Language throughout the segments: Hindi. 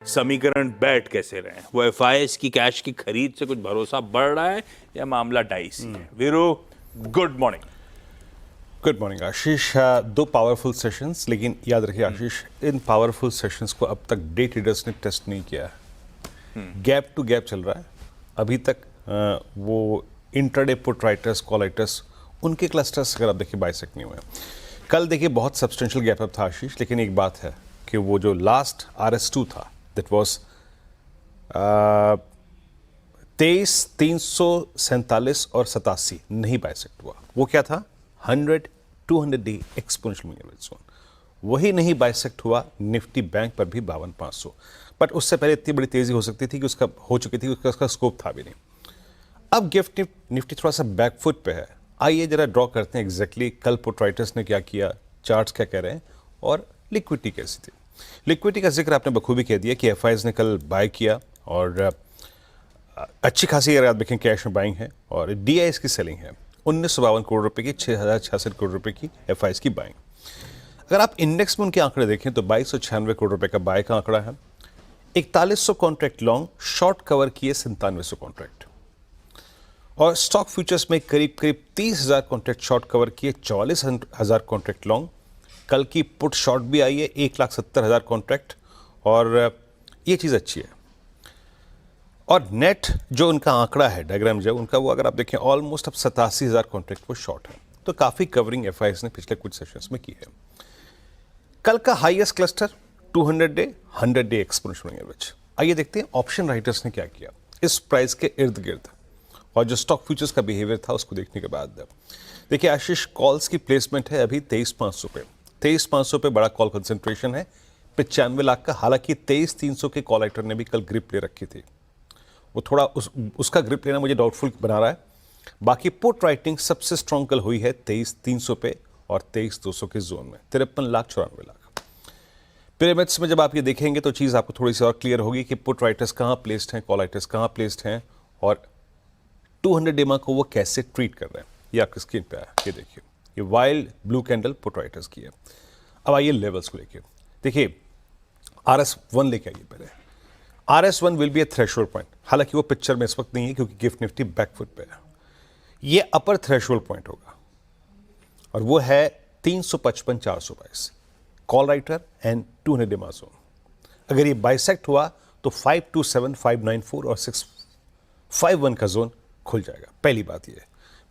समीकरण बैठ कैसे रहे हैं? वो एफआईएस की कैश की खरीद से कुछ भरोसा बढ़ रहा है या मामला डाइसी है? Veeru, good morning. Good morning Ashish. दो पावरफुल सेशंस, लेकिन याद रखिए आशीष, इन पावरफुल सेशंस को अब तक डे ट्रेडर्स ने टेस्ट नहीं किया है। गैप टू गैप चल रहा है अभी तक। वो intraday put writers, call writers, उनके क्लस्टर्स अगर आप देखिए बाइसेक्ट नहीं हुए। कल देखिए बहुत सब्सटेंशियल गैप अप था आशीष, लेकिन एक बात है कि वो जो लास्ट RS2 था दैट वाज 23,347 और 87 नहीं बाइसेक्ट हुआ। वो क्या था? 100-200 day exponential moving average zone, वही नहीं बाइसेक्ट हुआ। निफ्टी बैंक पर भी 52,500, बट उससे पहले इतनी बड़ी तेजी हो सकती थी कि उसका हो चुकी थी, उसका स्कोप था भी नहीं। अब गिफ्ट निफ्टी थोड़ा सा बैकफुट पे है। आइए जरा ड्रॉ करते हैं एग्जैक्टली कल पुट राइटर्स ने क्या किया, चार्ट्स क्या कह रहे हैं और लिक्विडिटी कैसी थी। लिक्विडिटी का जिक्र आपने बखूबी कह दिया कि एफआईज ने कल बाय किया और अच्छी खासी अगर आप देखें कैश में बाइंग है और डीआईएस की सेलिंग है। 1952 करोड़ रुपए की, 6,066 करोड़ रुपए की एफआईज की बाइंग। अगर आप इंडेक्स में उनके आंकड़े देखें तो 2296 करोड़ रुपए का बाय का आंकड़ा है। 4100 कॉन्ट्रैक्ट लॉन्ग, शॉर्ट कवर किए 9700 कॉन्ट्रैक्ट, और स्टॉक फ्यूचर्स में करीब करीब 30,000 कॉन्ट्रैक्ट शॉर्ट कवर किए, 44,000 कॉन्ट्रैक्ट लॉन्ग। कल की पुट शॉर्ट भी आई है 1,70,000 कॉन्ट्रैक्ट, और ये चीज़ अच्छी है। और नेट जो उनका आंकड़ा है, डायग्राम जो उनका, वो अगर आप देखें ऑलमोस्ट अब 87,000 कॉन्ट्रैक्ट वो शॉर्ट है। तो काफ़ी कवरिंग एफआईएस ने पिछले कुछ सेशंस में की है। कल का highest cluster 200 day 100 day exponential moving average. आइए देखते हैं ऑप्शन राइटर्स ने क्या किया इस प्राइस के इर्द गिर्द, और जो स्टॉक फ्यूचर्स का बिहेवियर था उसको देखने के बाद। देखिए आशीष, कॉल्स की प्लेसमेंट है अभी 23,500 पे। 23,500 पे बड़ा कॉल कंसेंट्रेशन है, 95 लाख का। हालांकि 23,300 के कॉल राइटर ने भी कल ग्रिप ले रखी थी, वो थोड़ा उसका ग्रिप लेना मुझे डाउटफुल बना रहा है। बाकी पुट राइटिंग सबसे स्ट्रॉन्ग कल हुई है 23,300 पे और 23,200 के जोन में, 53,94 लाख। पिरामिड्स में जब आप ये देखेंगे तो चीज़ आपको थोड़ी सी और क्लियर होगी कि पुट राइटर्स कहाँ प्लेस्ड हैं, कॉल राइटर्स कहाँ प्लेस्ड हैं, और 200 डेमा को वो कैसे ट्रीट कर रहे हैं। ये आपकी स्क्रीन पे आया, ये देखिए, ये wild blue candle put writers की है। अब आइए लेवल्स को लेके देखिए। RS1 लेके आइए पहले। RS1 will be A threshold point, हालांकि वो पिक्चर में इस वक्त नहीं है क्योंकि गिफ्ट निफ्टी बैकफुट पे है। ये अपर थ्रेशोल्ड पॉइंट होगा और वो है 355,422 कॉल राइटर एंड 200 डेमा जोन। अगर ये बाइसेक्ट हुआ तो 527,594 और 651 का जोन खुल जाएगा। पहली बात ये,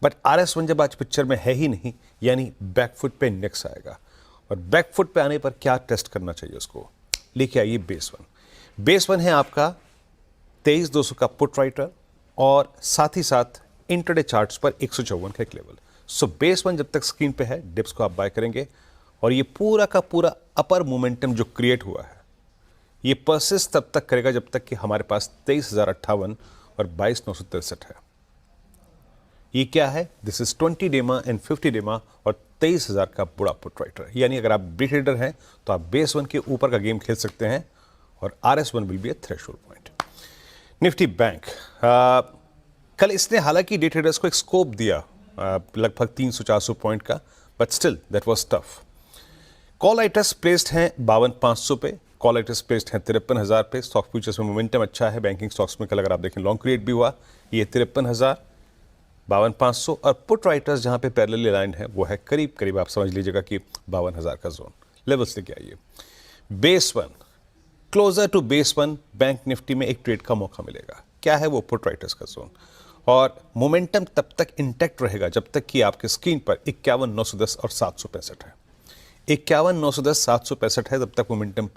बट RS1 जब आज पिक्चर में है ही नहीं, यानी बैकफुट पे इंडेक्स आएगा, और बैकफुट पे आने पर क्या टेस्ट करना चाहिए उसको लेके आइए। बेस वन है आपका 23,200 का पुट राइटर, और साथ ही साथ इंट्राडे चार्ट्स पर 154 का एक लेवल। सो बेस वन जब तक स्क्रीन पे है, डिप्स को आप बाय करेंगे, और ये पूरा का पूरा अपर मोमेंटम जो क्रिएट हुआ है ये परसिस्ट तब तक करेगा जब तक कि हमारे पास 23,058 और 22,963 है। ये क्या है? दिस इज 20 डेमा एंड 50 डेमा और 23,000 का बुरा पुट राइटर। यानी अगर आप बी ट्रेडर हैं तो आप बेस वन के ऊपर का गेम खेल सकते हैं, और RS1 will be A threshold point. Nifty bank कल इसने हालांकि डे ट्रेडर्स को एक स्कोप दिया लगभग 300-400 पॉइंट का, but still that was tough. Call writers placed हैं 52,500 पे, कॉल राइटर्स प्लेस्ड हैं 53,000 पे। स्टॉक फ्यूचर्स में मोमेंटम अच्छा है, बैंकिंग स्टॉक्स में कल अगर आप देखें लॉन्ग क्रिएट भी हुआ, ये 53,000, 52,500, और पुट राइटर्स जहां पे पैरेलल अलाइंड है वो है करीब करीब आप समझ लीजिएगा कि 52,000 का जोन। लेवल्स लेके आइए। Base one, closer to base one Bank Nifty में एक ट्रेड का मौका मिलेगा। क्या है वो? पुट राइटर्स का जोन, और मोमेंटम तब तक इंटैक्ट रहेगा जब तक कि आपके स्क्रीन पर 51,910 और 765 है। 51,910 765 है, तब तक मोमेंटम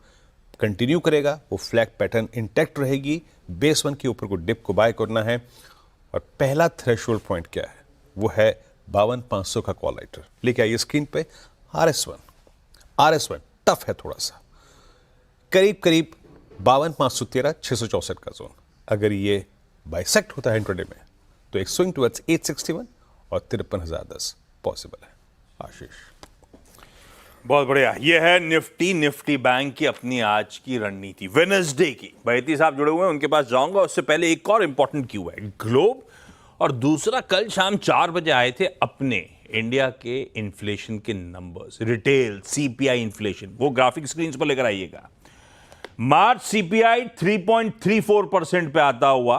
कंटिन्यू करेगा, वो फ्लैग पैटर्न इंटैक्ट रहेगी। बेस वन के ऊपर को डिप को बाय करना है, और पहला थ्रेशोल्ड पॉइंट क्या है? वो है 52,500 का कॉल राइटर। लेके आइए स्क्रीन पे। RS1 टफ है थोड़ा सा, करीब करीब 52,513 664 का जोन। अगर ये बाइसेक्ट होता है इंट्राडे में तो एक स्विंग टुवर्ड्स 861 और 53,010 पॉसिबल है। आशीष, बहुत बढ़िया। ये है निफ्टी बैंक की अपनी आज की रणनीति वेडनेसडे की। बैती साहब जुड़े हुए हैं, उनके पास जाऊंगा। उससे पहले एक और इंपॉर्टेंट क्यू है, ग्लोब, और दूसरा कल शाम 4 बजे आए थे अपने इंडिया के इन्फ्लेशन के नंबर्स, रिटेल CPI इन्फ्लेशन। वो ग्राफिक स्क्रीन पर लेकर आइएगा। मार्च सीपीआई 3.34% पे आता हुआ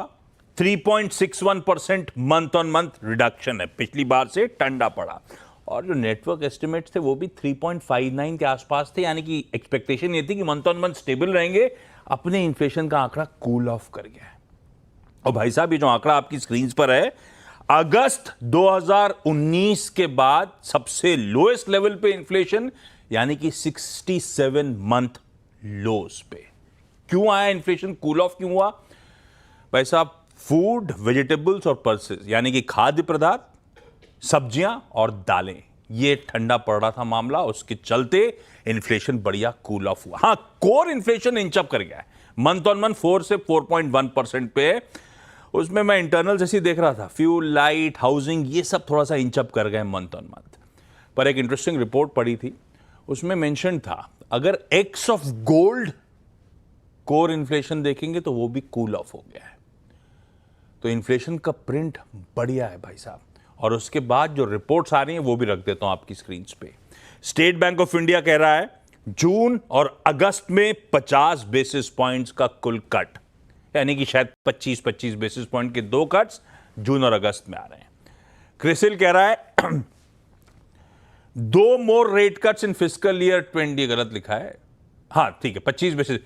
3.61% मंथ ऑन मंथ रिडक्शन है, पिछली बार से ठंडा पड़ा। और जो नेटवर्क एस्टिमेट्स थे वो भी 3.59 के आसपास थे, यानी कि एक्सपेक्टेशन ये थी कि मंथ ऑन मंथ स्टेबल रहेंगे। अपने इन्फ्लेशन का आंकड़ा कूल ऑफ कर गया है। और भाई साहब, ये जो आंकड़ा आपकी स्क्रीन पर है, अगस्त 2019 के बाद सबसे लोएस्ट लेवल पे इन्फ्लेशन, यानी कि 67 मंथ लोस पे। क्यों आया इन्फ्लेशन, कूल ऑफ क्यों हुआ? भाई साहब, फूड, वेजिटेबल्स और पल्सेस, यानी कि खाद्य पदार्थ, सब्जियां और दालें, ये ठंडा पड़ रहा था मामला, उसके चलते इन्फ्लेशन बढ़िया कूल ऑफ हुआ। हां, कोर इन्फ्लेशन इंचअप कर गया है, मंथ ऑन मंथ 4 से 4.1% पे। उसमें मैं इंटरनल जैसी देख रहा था, फ्यूल, लाइट, हाउसिंग, ये सब थोड़ा सा इंचअप कर गए मंथ ऑन मंथ। पर एक इंटरेस्टिंग रिपोर्ट पड़ी थी, उसमें मेंशन था अगर x of gold core inflation देखेंगे तो वो भी कूल ऑफ हो गया है। तो इन्फ्लेशन का प्रिंट बढ़िया है भाई साहब। और उसके बाद जो रिपोर्ट्स आ रही हैं वो भी रख देता हूं आपकी स्क्रीन पे। स्टेट बैंक ऑफ इंडिया कह रहा है जून और अगस्त में 50 बेसिस पॉइंट्स का कुल कट, यानी कि शायद 25 बेसिस पॉइंट के 2 कट्स जून और अगस्त में आ रहे हैं। क्रिसिल कह रहा है 2 more rate cuts in fiscal year 20, गलत लिखा है, हाँ ठीक है, 25 बेसिस।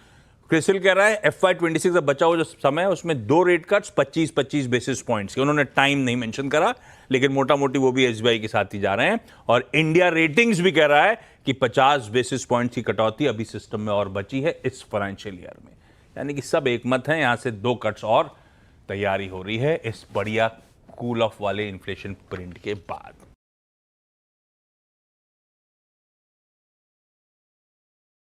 क्रिसिल कह रहा है FY26 का बचा हुआ जो समय है उसमें 2 रेट कट्स 25 बेसिस पॉइंट्स के। उन्होंने टाइम नहीं मेंशन करा, लेकिन मोटा मोटी वो भी SBI के साथ ही जा रहे हैं। और इंडिया रेटिंग्स भी कह रहा है कि 50 बेसिस पॉइंट्स की कटौती अभी सिस्टम में और बची है इस फाइनेंशियल ईयर में, यानी कि सब एक मत है। यहां से 2 कट्स और तैयारी हो रही है इस बढ़िया कूल ऑफ वाले इन्फ्लेशन प्रिंट के बाद।